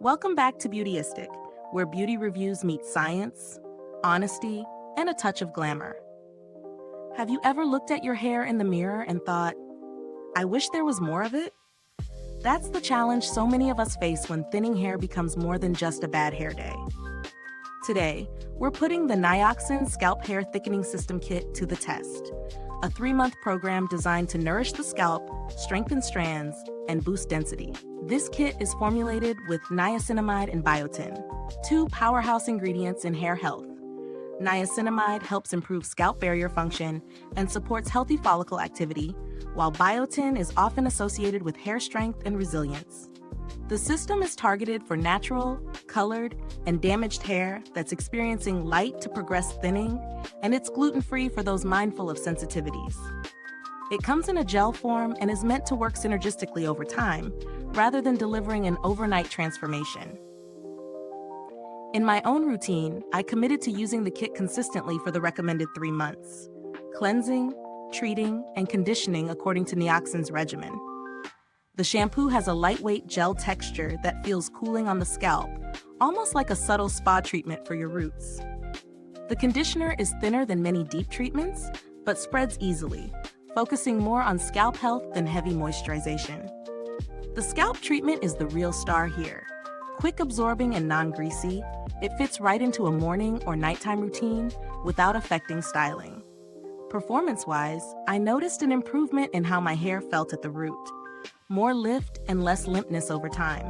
Welcome back to Beautyistic, where beauty reviews meet science, honesty, and a touch of glamour. Have you ever looked at your hair in the mirror and thought, I wish there was more of it? That's the challenge so many of us face when thinning hair becomes more than just a bad hair day. Today, we're putting the Nioxin Scalp Hair Thickening System Kit to the test, a 3-month program designed to nourish the scalp, strengthen strands, and boost density. This kit is formulated with niacinamide and biotin, 2 powerhouse ingredients in hair health. Niacinamide helps improve scalp barrier function and supports healthy follicle activity, while biotin is often associated with hair strength and resilience. The system is targeted for natural, colored, and damaged hair that's experiencing light to progress thinning, and it's gluten-free for those mindful of sensitivities. It comes in a gel form and is meant to work synergistically over time, rather than delivering an overnight transformation. In my own routine, I committed to using the kit consistently for the recommended 3 months, cleansing, treating, and conditioning according to Nioxin's regimen. The shampoo has a lightweight gel texture that feels cooling on the scalp, almost like a subtle spa treatment for your roots. The conditioner is thinner than many deep treatments, but spreads easily, focusing more on scalp health than heavy moisturization. The scalp treatment is the real star here. Quick absorbing and non-greasy, it fits right into a morning or nighttime routine without affecting styling. Performance-wise, I noticed an improvement in how my hair felt at the root. More lift and less limpness over time.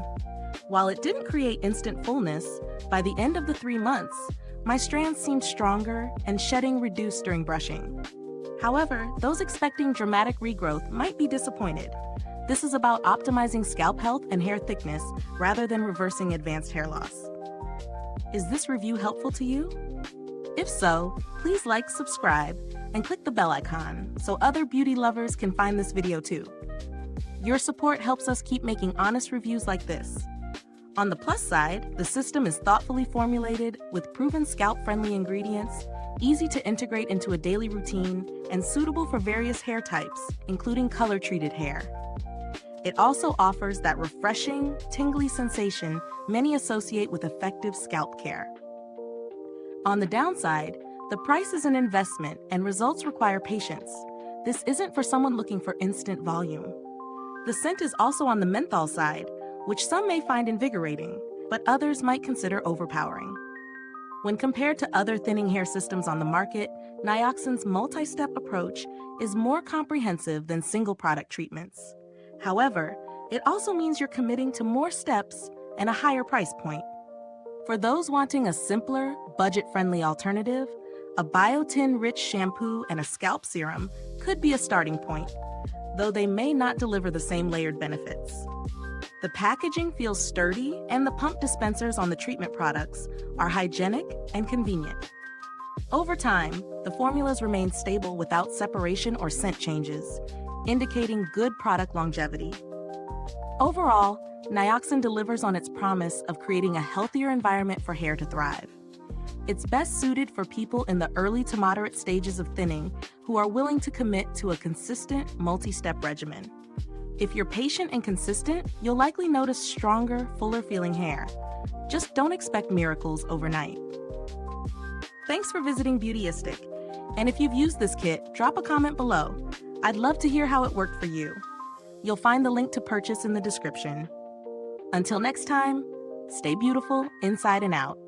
While it didn't create instant fullness, by the end of the 3 months, my strands seemed stronger and shedding reduced during brushing. However, those expecting dramatic regrowth might be disappointed. This is about optimizing scalp health and hair thickness rather than reversing advanced hair loss. Is this review helpful to you? If so, please like, subscribe, and click the bell icon so other beauty lovers can find this video too. Your support helps us keep making honest reviews like this. On the plus side, the system is thoughtfully formulated with proven scalp-friendly ingredients, easy to integrate into a daily routine, and suitable for various hair types, including color-treated hair. It also offers that refreshing, tingly sensation many associate with effective scalp care. On the downside, the price is an investment and results require patience. This isn't for someone looking for instant volume. The scent is also on the menthol side, which some may find invigorating, but others might consider overpowering. When compared to other thinning hair systems on the market, Nioxin's multi-step approach is more comprehensive than single-product treatments. However, it also means you're committing to more steps and a higher price point. For those wanting a simpler, budget-friendly alternative, a biotin-rich shampoo and a scalp serum could be a starting point, though they may not deliver the same layered benefits. The packaging feels sturdy, and the pump dispensers on the treatment products are hygienic and convenient. Over time, the formulas remain stable without separation or scent changes, indicating good product longevity. Overall, Nioxin delivers on its promise of creating a healthier environment for hair to thrive. It's best suited for people in the early to moderate stages of thinning who are willing to commit to a consistent, multi-step regimen. If you're patient and consistent, you'll likely notice stronger, fuller-feeling hair. Just don't expect miracles overnight. Thanks for visiting Beautyistic. And if you've used this kit, drop a comment below. I'd love to hear how it worked for you. You'll find the link to purchase in the description. Until next time, stay beautiful inside and out.